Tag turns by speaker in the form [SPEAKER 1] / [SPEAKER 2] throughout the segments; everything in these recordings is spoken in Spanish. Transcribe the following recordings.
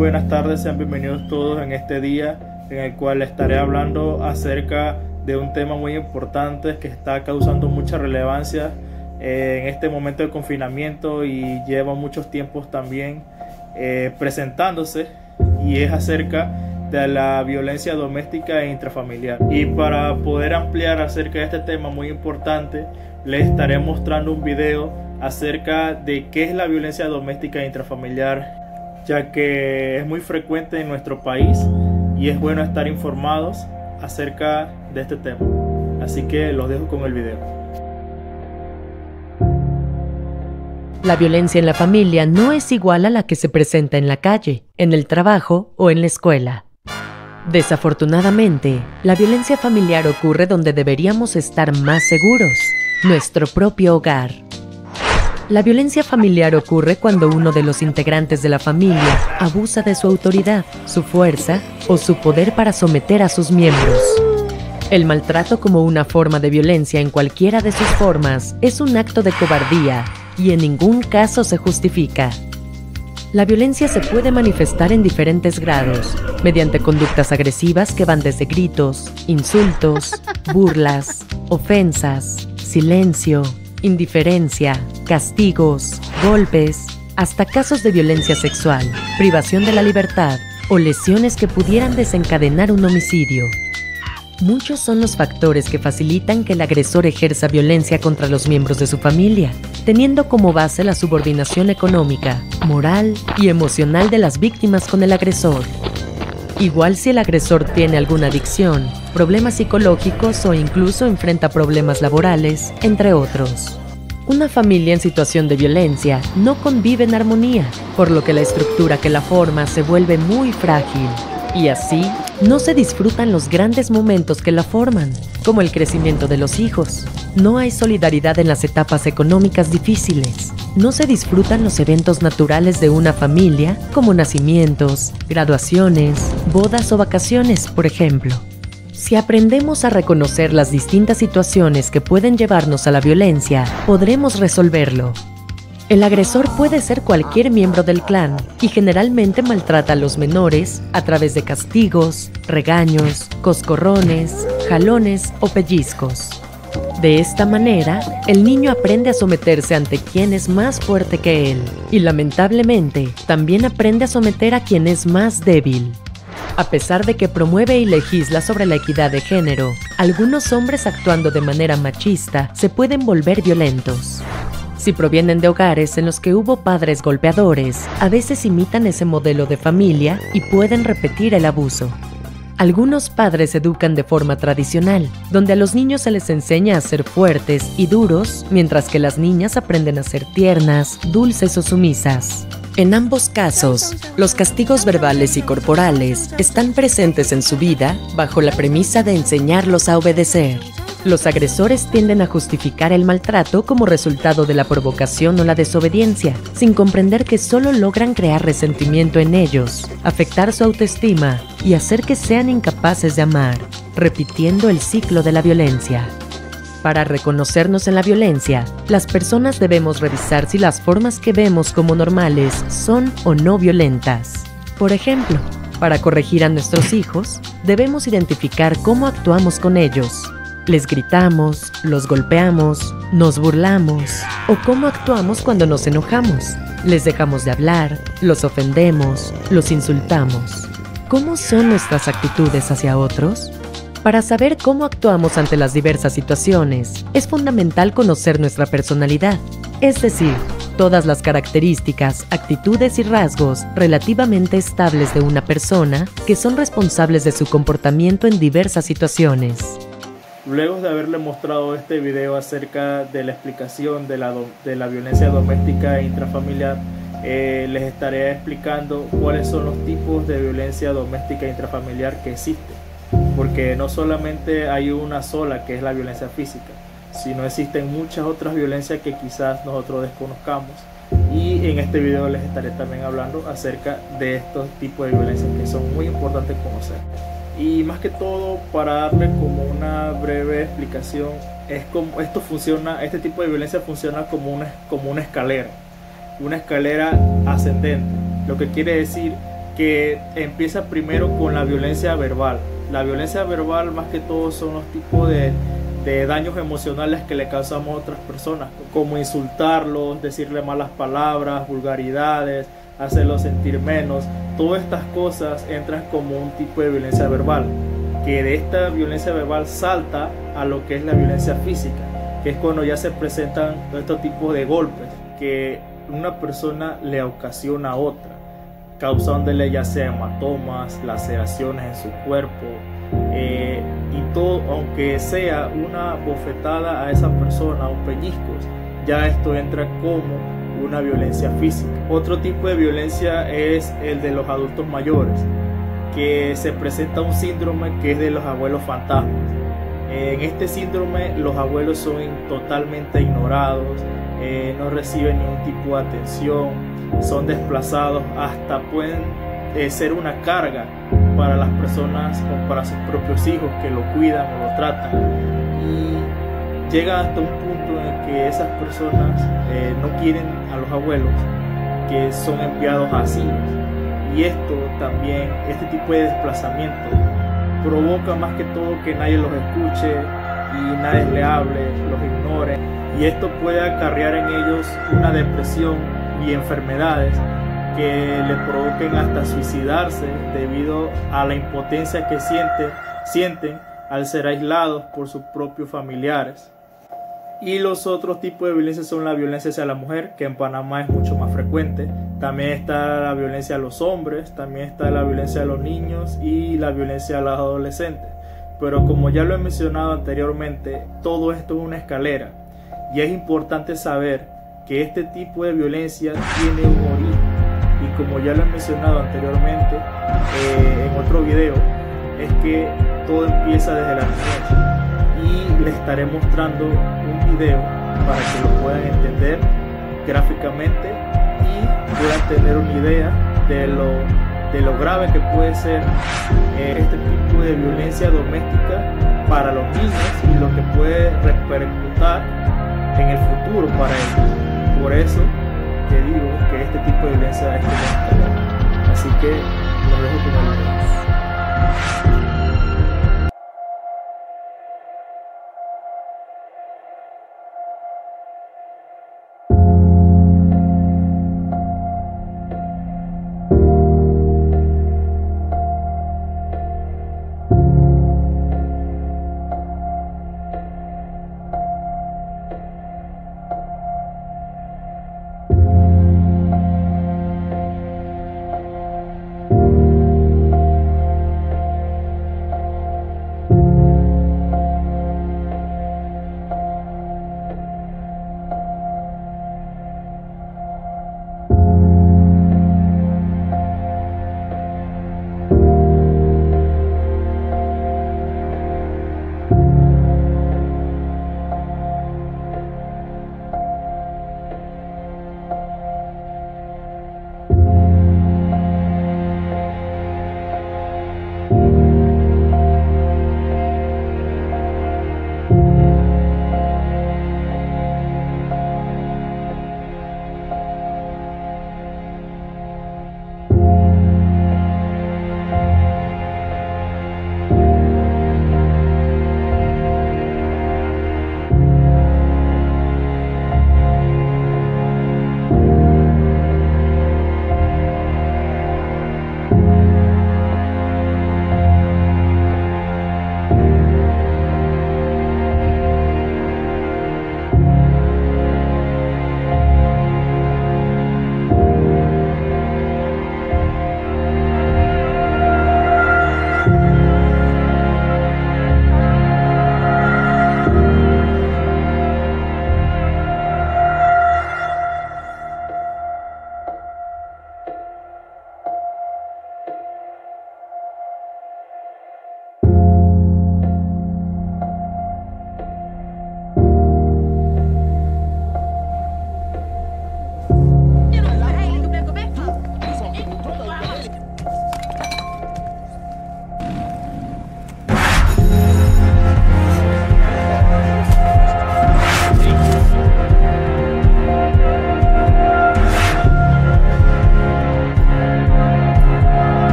[SPEAKER 1] buenas tardes, sean bienvenidos todos en este día en el cual estaré hablando acerca de un tema muy importante que está causando mucha relevancia en este momento de confinamiento y lleva muchos tiempos también presentándose, y es acerca de la violencia doméstica e intrafamiliar. Y para poder ampliar acerca de este tema muy importante, les estaré mostrando un video acerca de qué es la violencia doméstica e intrafamiliar, ya que es muy frecuente en nuestro país y es bueno estar informados acerca de este tema. Así que los dejo con el video.
[SPEAKER 2] La violencia en la familia no es igual a la que se presenta en la calle, en el trabajo o en la escuela. Desafortunadamente, la violencia familiar ocurre donde deberíamos estar más seguros, nuestro propio hogar. La violencia familiar ocurre cuando uno de los integrantes de la familia abusa de su autoridad, su fuerza o su poder para someter a sus miembros. El maltrato como una forma de violencia en cualquiera de sus formas es un acto de cobardía y en ningún caso se justifica. La violencia se puede manifestar en diferentes grados, mediante conductas agresivas que van desde gritos, insultos, burlas, ofensas, silencio, indiferencia, castigos, golpes, hasta casos de violencia sexual, privación de la libertad o lesiones que pudieran desencadenar un homicidio. Muchos son los factores que facilitan que el agresor ejerza violencia contra los miembros de su familia, teniendo como base la subordinación económica, moral y emocional de las víctimas con el agresor. Igual si el agresor tiene alguna adicción, problemas psicológicos o incluso enfrenta problemas laborales, entre otros. Una familia en situación de violencia no convive en armonía, por lo que la estructura que la forma se vuelve muy frágil. Y así, no se disfrutan los grandes momentos que la forman, como el crecimiento de los hijos. No hay solidaridad en las etapas económicas difíciles. No se disfrutan los eventos naturales de una familia, como nacimientos, graduaciones, bodas o vacaciones, por ejemplo. Si aprendemos a reconocer las distintas situaciones que pueden llevarnos a la violencia, podremos resolverlo. El agresor puede ser cualquier miembro del clan y generalmente maltrata a los menores a través de castigos, regaños, coscorrones, jalones o pellizcos. De esta manera, el niño aprende a someterse ante quien es más fuerte que él y lamentablemente también aprende a someter a quien es más débil. A pesar de que promueve y legisla sobre la equidad de género, algunos hombres actuando de manera machista se pueden volver violentos. Si provienen de hogares en los que hubo padres golpeadores, a veces imitan ese modelo de familia y pueden repetir el abuso. Algunos padres educan de forma tradicional, donde a los niños se les enseña a ser fuertes y duros, mientras que las niñas aprenden a ser tiernas, dulces o sumisas. En ambos casos, los castigos verbales y corporales están presentes en su vida bajo la premisa de enseñarlos a obedecer. Los agresores tienden a justificar el maltrato como resultado de la provocación o la desobediencia, sin comprender que solo logran crear resentimiento en ellos, afectar su autoestima y hacer que sean incapaces de amar, repitiendo el ciclo de la violencia. Para reconocernos en la violencia, las personas debemos revisar si las formas que vemos como normales son o no violentas. Por ejemplo, para corregir a nuestros hijos, debemos identificar cómo actuamos con ellos. Les gritamos, los golpeamos, nos burlamos o cómo actuamos cuando nos enojamos. Les dejamos de hablar, los ofendemos, los insultamos. ¿Cómo son nuestras actitudes hacia otros? Para saber cómo actuamos ante las diversas situaciones, es fundamental conocer nuestra personalidad, es decir, todas las características, actitudes y rasgos relativamente estables de una persona que son responsables de su comportamiento en diversas situaciones.
[SPEAKER 1] Luego de haberle mostrado este video acerca de la explicación de la violencia doméstica e intrafamiliar, les estaré explicando cuáles son los tipos de violencia doméstica e intrafamiliar que existen. Porque no solamente hay una sola que es la violencia física, sino existen muchas otras violencias que quizás nosotros desconozcamos. Y en este video les estaré también hablando acerca de estos tipos de violencias que son muy importantes conocer. Y más que todo, para darle como una breve explicación, es como este tipo de violencia funciona como una escalera ascendente, lo que quiere decir que empieza primero con la violencia verbal. La violencia verbal más que todo son los tipos de daños emocionales que le causamos a otras personas, como insultarlos, decirle malas palabras, vulgaridades, hacerlos sentir menos. Todas estas cosas entran como un tipo de violencia verbal, que de esta violencia verbal salta a lo que es la violencia física, que es cuando ya se presentan estos tipos de golpes que una persona le ocasiona a otra, causándole ya sea hematomas, laceraciones en su cuerpo, y todo, aunque sea una bofetada a esa persona o pellizcos, ya esto entra como una violencia física. Otro tipo de violencia es el de los adultos mayores, que se presenta un síndrome que es de los abuelos fantasmas. En este síndrome los abuelos son totalmente ignorados, no reciben ningún tipo de atención, son desplazados, hasta pueden ser una carga para las personas o para sus propios hijos que lo cuidan o lo tratan, y llega hasta un punto en el que esas personas no quieren a los abuelos, que son enviados a asilos, y esto también, este tipo de desplazamiento provoca más que todo que nadie los escuche y nadie les hable, los ignore, y esto puede acarrear en ellos una depresión y enfermedades que le provoquen hasta suicidarse debido a la impotencia que sienten al ser aislados por sus propios familiares. Y los otros tipos de violencia son la violencia hacia la mujer, que en Panamá es mucho más frecuente. También está la violencia a los hombres, también está la violencia a los niños y la violencia a los adolescentes. Pero como ya lo he mencionado anteriormente, todo esto es una escalera, y es importante saber que este tipo de violencia tiene un origen. Y como ya lo he mencionado anteriormente en otro video, es que todo empieza desde la niñez, y les estaré mostrando un video para que lo puedan entender gráficamente y puedan tener una idea de lo grave que puede ser este tipo de violencia doméstica para los niños y lo que puede repercutir en el futuro para ellos. Por eso te digo que este tipo de violencia es como, así que lo dejo con el video.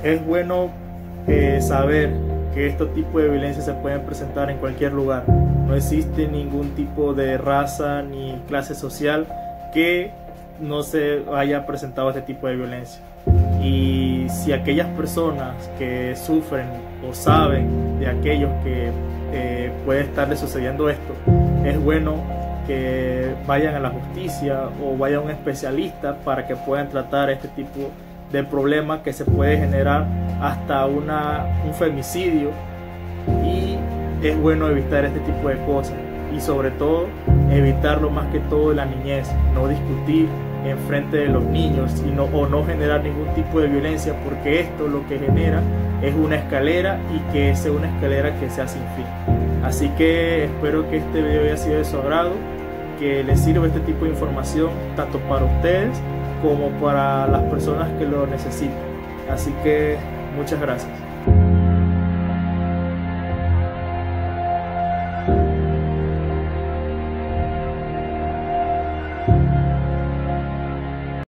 [SPEAKER 1] Es bueno saber que estos tipos de violencia se pueden presentar en cualquier lugar. No existe ningún tipo de raza ni clase social que no se haya presentado este tipo de violencia. Y si aquellas personas que sufren o saben de aquellos que puede estarles sucediendo esto, es bueno que vayan a la justicia o vayan a un especialista para que puedan tratar este tipo de problema que se puede generar hasta un femicidio, y es bueno evitar este tipo de cosas y sobre todo evitarlo más que todo en la niñez, no discutir en frente de los niños o no generar ningún tipo de violencia, porque esto lo que genera es una escalera y que sea una escalera que sea sin fin. Así que espero que este video haya sido de su agrado, que les sirva este tipo de información tanto para ustedes como para las personas que lo necesitan. Así que muchas gracias.